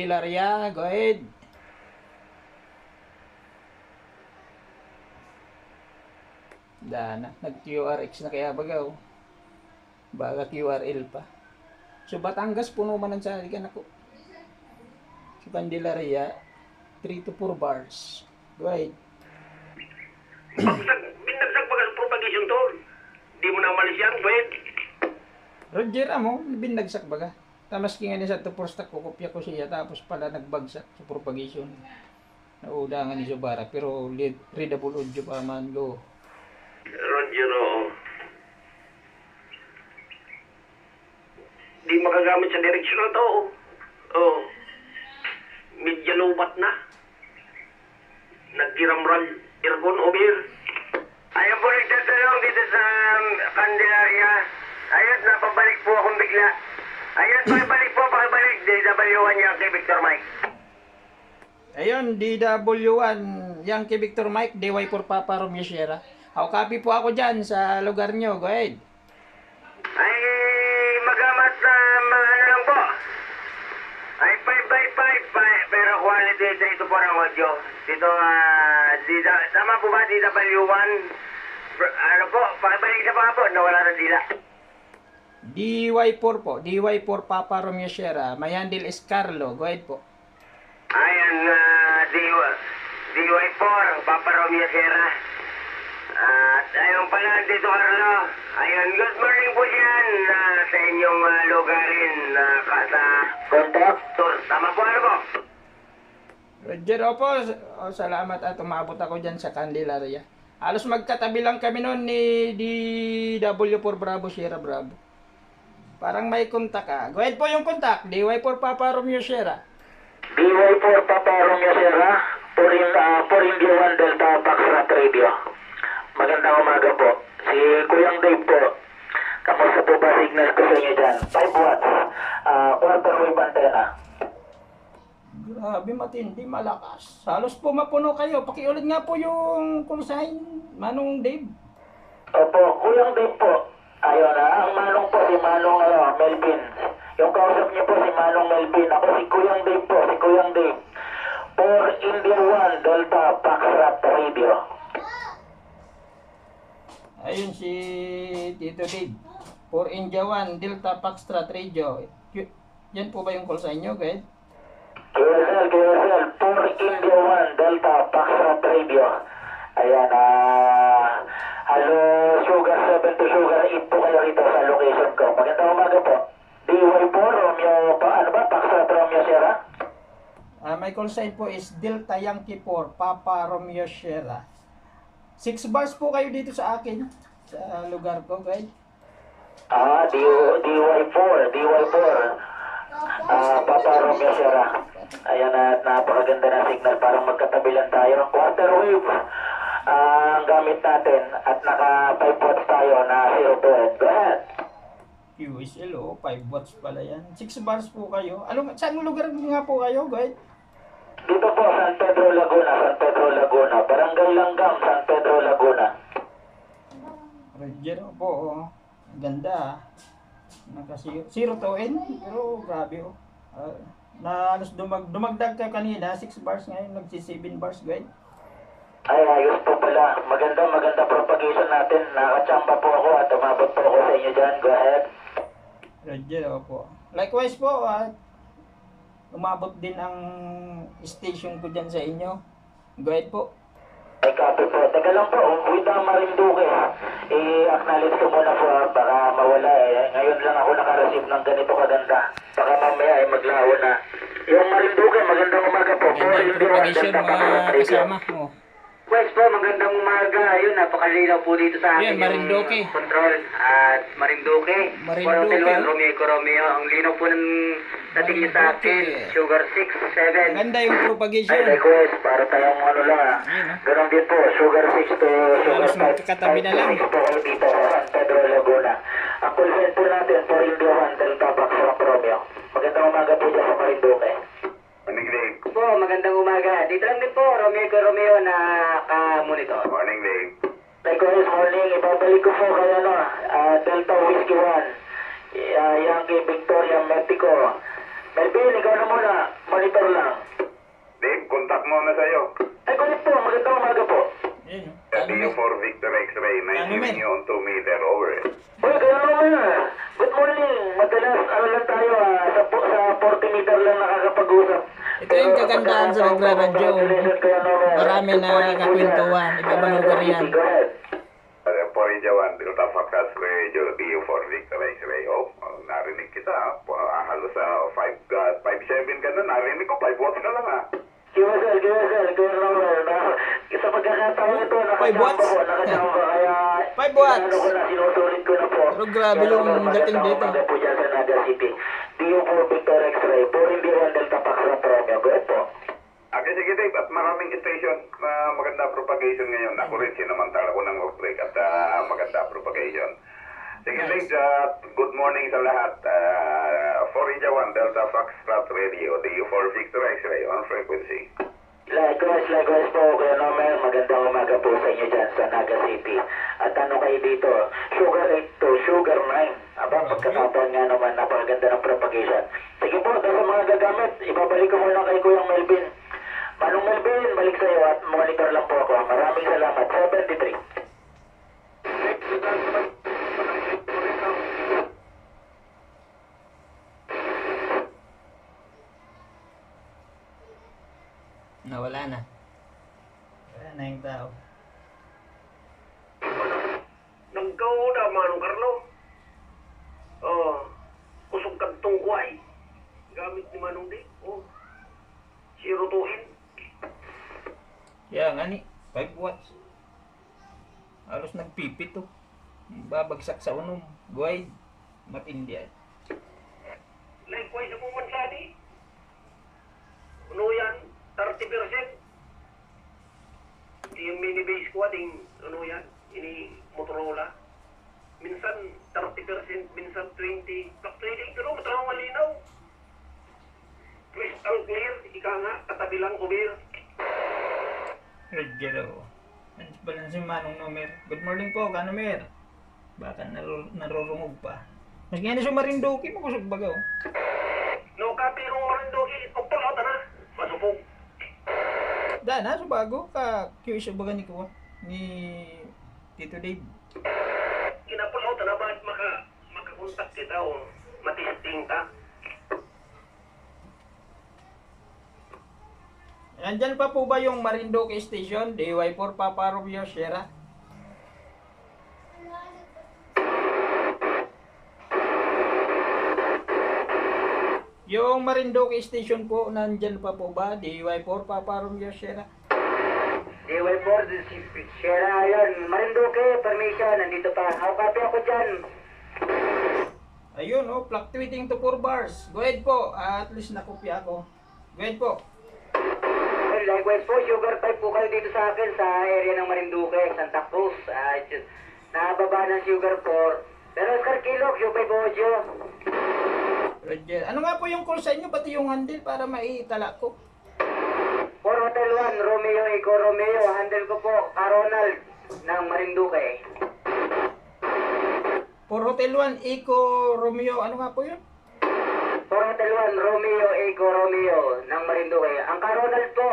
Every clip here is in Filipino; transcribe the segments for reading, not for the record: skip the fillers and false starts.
Hilaria, go ahead. Dana, nag-QRX na kaya bagaw. Baga QRL pa. So Batangas puno man ang saligan ako. Si Candelaria, 3 to 4 bars. Go ahead. Binagsak pa ka sa propagation to. Di mo na malis yan, wait. Roger amo, binagsak baga. Tamas kinga ni sa to first kukopya ko siya tapos pala nagbagsak sa propagation. Naudangan ni Sobara pero readable audio pa man go. Roger, oo. Di magagamit sa direksyon na to. Oo. Medya lubat na. Nagkiramral. Irgon, Obir. Ayun po, nagtatanong dito sa Candelaria. Ayun, napabalik po akong bigla. Ayun, pakibalik. DW1 niya kay Victor Mike. Ayun, DW1, Yankee Victor Mike, DY4 Papa Romeo Sierra. Copy po ako dyan sa lugar nyo. Go ahead. Ay, magamat na mga ano lang po. Ay, 5x5, pero quality dito po ng audio. Dito, tama po ba, DW1? Ano po, pakibalik sa mga po, nawala na dila. DY4 po, DY4 Papa Romeo Sierra. My handle is Carlo. Go ahead po. Ayan, DY4, Papa Romeo Sierra. At ayun pala, dito Carlo. Ayun, good morning po yan sa inyong lugarin sa Conductor. Tama po, ano po? Roger, opo. Salamat at umabot ako dyan sa Candelaria. Halos magkatabi lang kami noon ni DW4 Bravo Sierra Bravo. Parang may kontak ah. Go ahead po yung kontak. DY4 Papa Romeo Sierra. DY4 Papa Romeo Sierra, for India 1 Delta Foxtrot Radio. Magandang umaga po. Si Kuyang Dave po. Kamusta po ba signal ko sa inyo dyan? 5 watts. Quarter wave antenna. Grabe matindi, malakas. Halos po mapuno kayo. Pakiulit nga po yung call sign, Manong Dave. Opo, Kuyang Dave po. Ayun ang Manong po si Manong Melvin. Yung kausap niyo po si Manong Melvin. Ako si Kuyang Dave po, si Kuyang Dave. For India 1 Delta Foxtrot Radio. Ayun si Tito Dave. For India 1, Delta Foxtrot Radio. Yan po ba yung call sign nyo, guys? QSL, for India 1 Delta Foxtrot Radio. Ayan, hello, Sugar 7 to Sugar 8 po kayo rito sa location ko. Magandang umaga po. DY4, Romeo, Foxtrot Romeo Sierra? My call sign po is Delta Yankee 4, Papa Romeo Sierra. 6 bars po kayo dito sa akin, sa lugar ko, guys. DY4, Papa Romeo Sierra. Ayan, at napakaganda na signal, parang magkatabi lang tayo. Quarter wave ang gamit natin at naka 5 watts tayo na 0 to 8. Go ahead. QSL, 5 watts pala yan. 6 bars po kayo. Saan lugar nga po kayo, guys? Dito po, San Pedro Laguna. Barangay Langgam, San Pedro Laguna. Roger po, ganda. Naka 0 to N, pero grabe na halos dumagdag ka kanina, 6 bars ngayon, nagsi 7 bars, guys. Ay, ayos po pala. Maganda propagation natin. Nakachamba po ako at umabot po ako sa inyo dyan. Go ahead. Roger po. Likewise po, umabot din ang station ko dyan sa inyo. Go ahead po. Ay, copy po. Teka lang po, with ang Marinduque, i-acknowledge ko muna po, baka mawala Ngayon lang ako nakareceive ng ganito kaganda. Baka mamaya ay maglaho na. Yung Marinduque, magandang umaga po. Ganda yung propagation, mga kasama mo. West po, magandang umaga. Ayun, napakalinaw po dito sa akin. Yan, Marinduque. Yung control at Marinduque. Marinduque. Romeo. Ang linaw po ng dating niyo sa akin. Sugar 6, 7. Ganda yung Ay, propagation. request, para tayong ano lang Ganon din po, Sugar 6 to Sugar Halos 5. magkakatabi na lang. 6 po kayo dito sa San Pedro Laguna. Ang call sign po natin for India 1 Delta Foxtrot Romeo. Magandang umaga po dyan sa Marinduque. Morning, Dave. Po, magandang umaga. Dito lang din po, Romeo na ka-monitor. Morning, Dave. Likewise, morning. Ibabalik ko po kayo, Delta Whiskey 1, Yankee Victoria Mexico, Melvin, ikaw na muna. Monitor lang. Dave, contact mo na sa'yo. Ay, kulit po. Magandang umaga po. Ayun, oh. DU for Victor X-ray, Kanumer. 9 on 2 meter, over. Uy, kaya naman. Good morning. Madalas, lang tayo sa 40 meter lang nakakapag-usap. Ito yung kagandahan sa nagraradyo. Marami na kakwentuhan. Iba-ibang lugar yan. Go ahead. Porija 1, Delta Foxtrot Radio, DU for Victor X-ray. Oh, narinig kita. Halos 5'7" ka na, narinig ko, 5 watts ka lang ha. Kiwasal, kaya naman. Sa pagkakataon ito, 5 watts? nakachamba, kaya 5 watts. ano ko na, sinusulit ko na po. Pero grabe yung dating dito. Maganda po dyan sa Naga City. DU for Victor X-ray, 4 Delta Foxtrot Romeo. Go ahead po. Okay, sige Dave, at maraming station na maganda propagation ngayon. Ako rin sinamantala ko ng outbreak at maganda propagation. Sige Dave, good morning sa lahat. Forija 1, Delta Foxtrot Radio, DU for Victor X-ray on frequency. Likewise po, Kuya Nomer, magandang umaga po sa inyo dyan sa Naga City. At ano kayo dito, Sugar 8 to Sugar 9. Aba, pagkakataon nga naman, napakaganda ng propagation. Sige po, dahil sa mga gagamit, ibabalik ko muna kay Kuya Melvin. Manong Melvin, balik sa iyo at monitor lang po ako. Maraming salamat. 73. Nawala na. Wala na yung tao. Nagkauda, Manong Carlo. Oh, kusog kang tungkway. Gamit ni Manong Di. Oh, sirutuhin. Yan, ani. 5 watts. Halos nagpipit to. Babagsak sa unom. Guide. Matindi ay. Likewise ako man sa di. Ano yan? 30%. Yung mini base ko ating ano yan? Ini Motorola. Minsan 30%, minsan 20. Fluctuating pero matarang malinaw. Crystal clear. Ika nga, katabi lang ubir. Regero. Ano pala si Manong Nomer? Good morning po, Kanomer. Baka narurungog pa. Mas ganyan si Marindoki, makusog baga oh. No, kapi kong marindoki. Pagpalaw na. Masupog. Dana, so bago ka QS baga ni Kuwa ni Tito Dave. Kinapulaw na ba at makakontak kita o matisting ka? Nandyan pa po ba yung Marindoki Station? DY4 Papa Romeo Sierra? Yung Marindoki Station po, nandyan pa po ba? DY4 Papa Romeo Sierra? DY4, Sierra yun. Marinduque, permission, nandito pa. Copy ako dyan. Ayun oh, fluctuating to 4 bars. Go ahead po, at least nakopya ako. Go ahead po. Well, likewise po, Sugar 5 po kayo dito sa akin sa area ng Marinduque, Santa Cruz. Nababa ng Sugar 4. Pero Oscar Kilo, Sugar 5 Audio. Roger. Ano nga po yung call sa inyo, pati yung handle para maitala ko? 4 Hotel 1, Romeo, Eco Romeo. Handle ko po, Ronald ng Marinduque. 4 Hotel 1, Eco Romeo, ano nga po yun? 4 Hotel 1, Romeo, Eco Romeo ng Marinduque. Ang Ronald po.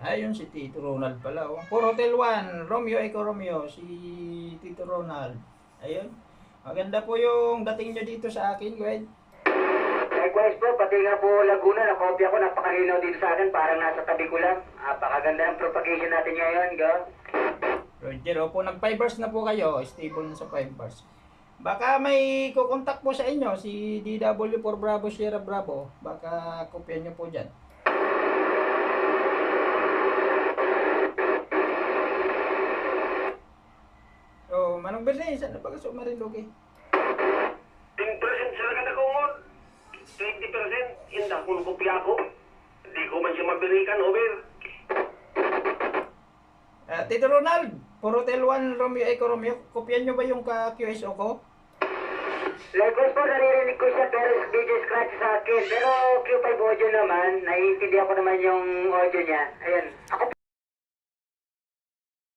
Ayun si Tito Ronald pala. Oh. 4 Hotel 1, Romeo, Eco Romeo, si Tito Ronald. Ayun. Maganda po yung dating nyo dito sa akin, Gwen. Likewise po, pati nga po Laguna, nakopya ko, napakalinaw dito sa akin, parang nasa tabi ko lang. Napakaganda ng propagation natin ngayon, go. Roger, opo, nag 5 bars na po kayo, stable na sa 5 bars. Baka may kukontak po sa inyo, si DW4 Bravo Sierra Bravo. Baka kopyan nyo po dyan. So, Manong Bernes, ano ba gusto Marindoki? 10% sila ka na kumon. 20% inda kung kopya ko. Hindi ko man siya mabirikan, over. Tito Ronald, 4 Hotel 1 Romeo Eco Romeo, kopyan nyo ba yung ka-QSO ko? Likewise po, naririnig ko siya pero video scratch sa akin. Pero Q5 audio naman, naiintindihan ko naman yung audio niya. Ayan, ako